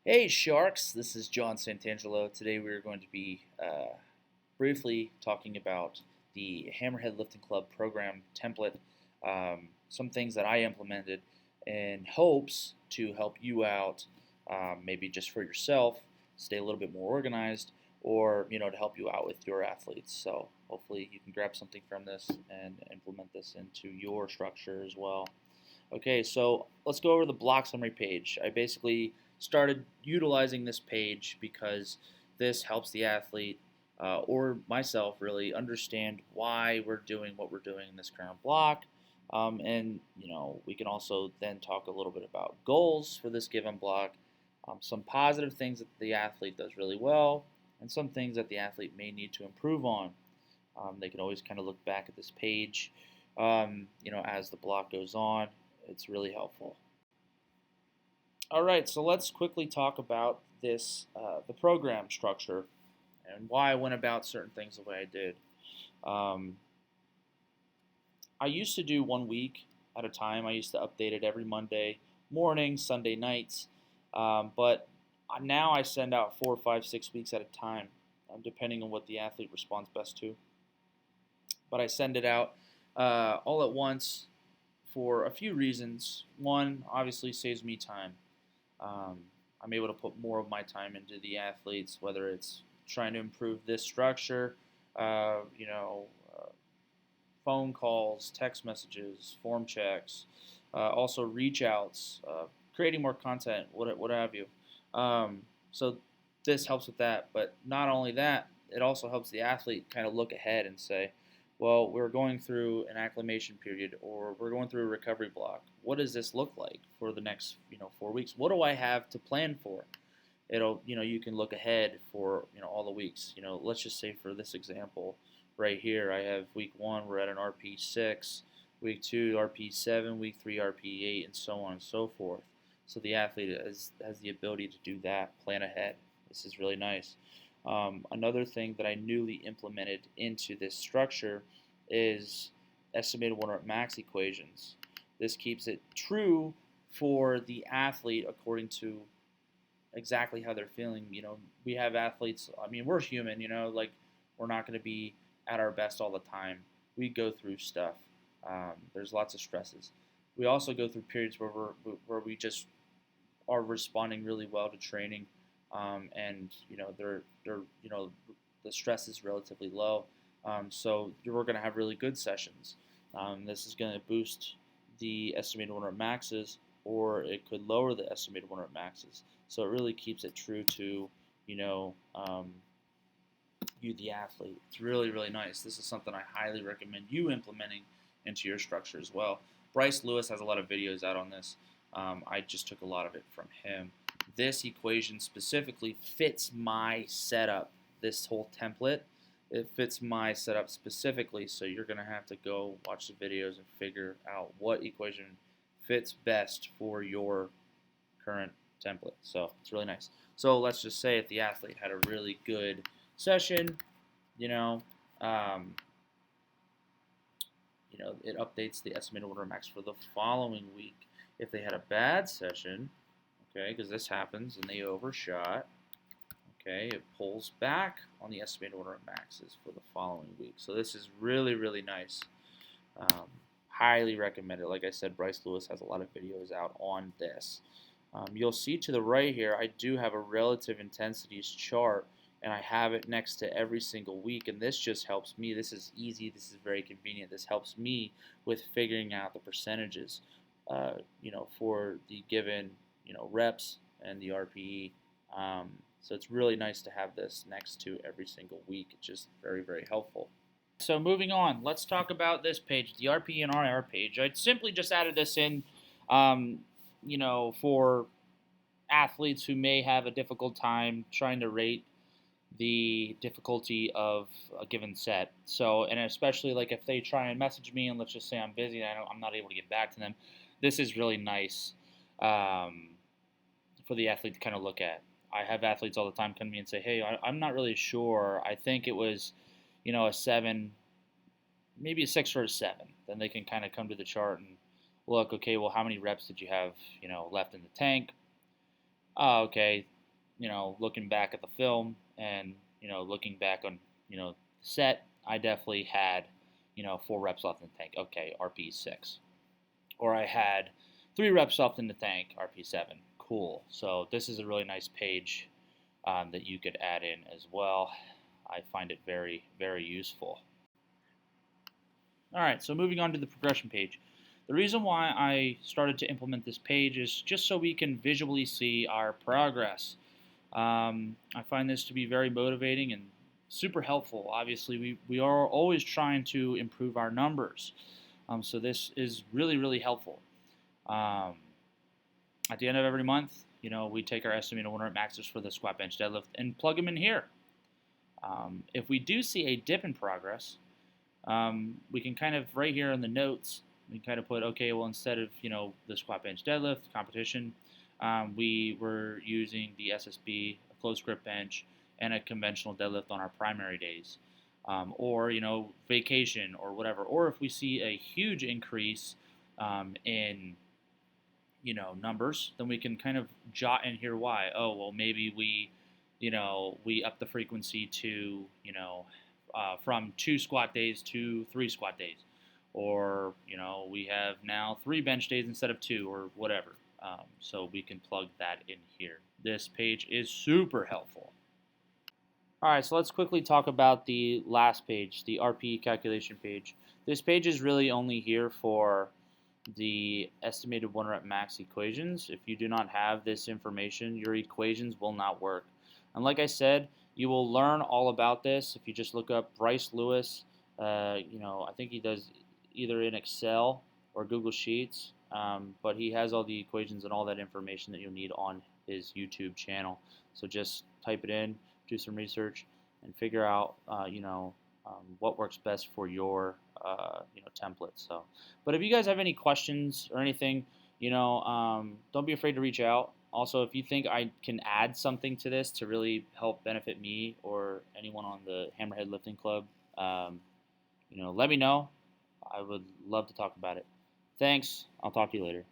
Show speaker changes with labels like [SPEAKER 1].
[SPEAKER 1] Hey Sharks, this is John Santangelo. Today we are going to be briefly talking about the Hammerhead Lifting Club program template, some things that I implemented in hopes to help you out, maybe just for yourself, stay a little bit more organized, or to help you out with your athletes. So hopefully you can grab something from this and implement this into your structure as well. Okay, so let's go over the block summary page. I basically started utilizing this page because this helps the athlete or myself really understand why we're doing what we're doing in this current block. And we can also then talk a little bit about goals for this given block, some positive things that the athlete does really well, and some things that the athlete may need to improve on. They can always kind of look back at this page, as the block goes on. It's really helpful. All right, so let's quickly talk about the program structure, and why I went about certain things the way I did. Um, I used to do 1 week at a time. I used to update it every Monday morning, Sunday nights, but now I send out 4, 5, 6 weeks at a time, depending on what the athlete responds best to. But I send it out all at once for a few reasons. One, obviously, saves me time. Um, I'm able to put more of my time into the athletes, whether it's trying to improve this structure, uh, you know, uh, phone calls, text messages, form checks, also reach outs, creating more content, what have you. So this helps with that. But not only that, it also helps the athlete kind of look ahead and say, well, we're going through an acclimation period, or we're going through a recovery block. What does this look like for the next 4 weeks? What do I have to plan for? You can look ahead for all the weeks. Let's just say for this example right here, I have week 1, we're at an RP6, week 2 RP7, week 3 RP8, and so on and so forth. So the athlete has the ability to do that, plan ahead. This is really nice. Another thing that I newly implemented into this structure is estimated 1 rep max equations. This keeps it true for the athlete according to exactly how they're feeling. We have athletes. I mean, we're human. Like we're not going to be at our best all the time. We go through stuff. There's lots of stresses. We also go through periods where we just are responding really well to training, and they're the stress is relatively low. So we're going to have really good sessions. This is going to boost the estimated 1 rep maxes, or it could lower the estimated 1 rep maxes. So it really keeps it true to you, the athlete. It's really, really nice. This is something I highly recommend you implementing into your structure as well. Bryce Lewis has a lot of videos out on this. I just took a lot of it from him. This equation specifically fits my setup. This whole template, it fits my setup specifically, so you're going to have to go watch the videos and figure out what equation fits best for your current template. So it's really nice. So let's just say if the athlete had a really good session, um, it updates the estimated 1 rep max for the following week. If they had a bad session, okay, because this happens and they overshot, okay, it pulls back on the estimated 1 rep maxes for the following week. So this is really, really nice. Highly recommended. Like I said, Bryce Lewis has a lot of videos out on this. You'll see to the right here, I do have a relative intensities chart, and I have it next to every single week, and this just helps me. This is easy. This is very convenient. This helps me with figuring out the percentages, for the given, reps and the RPE. So it's really nice to have this next to every single week. It's just very, very helpful. So moving on, let's talk about this page, the RPE and RR page. I simply just added this in, for athletes who may have a difficult time trying to rate the difficulty of a given set. So, and especially like if they try and message me and let's just say I'm busy and I'm not able to get back to them, this is really nice for the athlete to kind of look at. I have athletes all the time come to me and say, hey, I'm not really sure. I think it was, a 7, maybe a 6 or a 7. Then they can kind of come to the chart and look, okay, well, how many reps did you have, left in the tank? Oh, okay, looking back at the film and, looking back on, the set, I definitely had, 4 reps left in the tank. Okay, RP 6. Or I had 3 reps left in the tank, RP 7. Cool. So this is a really nice page that you could add in as well. I find it very, very useful. All right, so moving on to the progression page. The reason why I started to implement this page is just so we can visually see our progress. I find this to be very motivating and super helpful. Obviously, we are always trying to improve our numbers. So this is really, really helpful. At the end of every month, we take our estimated 1 rep maxes for the squat, bench, deadlift and plug them in here. If we do see a dip in progress, we can kind of, right here in the notes, we kind of put, okay, well, instead of, the squat, bench, deadlift competition, we were using the SSB, a closed grip bench, and a conventional deadlift on our primary days. Or, vacation or whatever. Or if we see a huge increase in, numbers, then we can kind of jot in here why. Oh, well, maybe we up the frequency to, from 2 squat days to 3 squat days. Or, we have now 3 bench days instead of 2 or whatever. So we can plug that in here. This page is super helpful. All right, so let's quickly talk about the last page, the RPE calculation page. This page is really only here for the estimated 1 rep max equations. If you do not have this information, your equations will not work. And like I said, you will learn all about this if you just look up Bryce Lewis. I think he does either in Excel or Google Sheets, but he has all the equations and all that information that you'll need on his YouTube channel. So just type it in, do some research, and figure out, what works best for your, templates. So, but if you guys have any questions or anything, don't be afraid to reach out. Also, if you think I can add something to this to really help benefit me or anyone on the Hammerhead Lifting Club, let me know. I would love to talk about it. Thanks. I'll talk to you later.